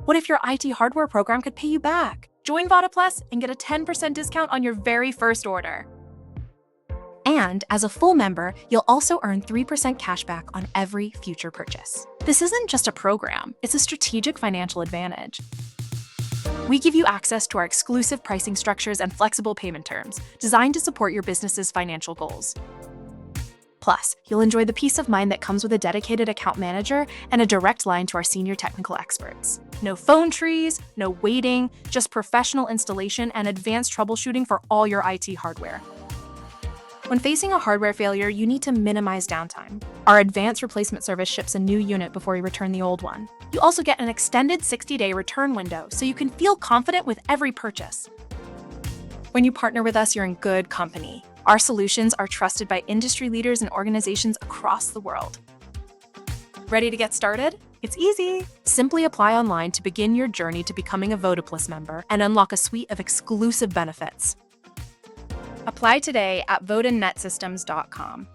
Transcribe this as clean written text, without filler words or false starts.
What if your IT hardware program could pay you back? Join VodaPlus and get a 10% discount on your very first order. And as a full member, you'll also earn 3% cashback on every future purchase. This isn't just a program, it's a strategic financial advantage. We give you access to our exclusive pricing structures and flexible payment terms, designed to support your business's financial goals. Plus, you'll enjoy the peace of mind that comes with a dedicated account manager and a direct line to our senior technical experts. No phone trees, no waiting, just professional installation and advanced troubleshooting for all your IT hardware. When facing a hardware failure, you need to minimize downtime. Our advanced replacement service ships a new unit before you return the old one. You also get an extended 60-day return window, so you can feel confident with every purchase. When you partner with us, you're in good company. Our solutions are trusted by industry leaders and organizations across the world. Ready to get started? It's easy. Simply apply online to begin your journey to becoming a VodaPlus member and unlock a suite of exclusive benefits. Apply today at vodanetsystems.com.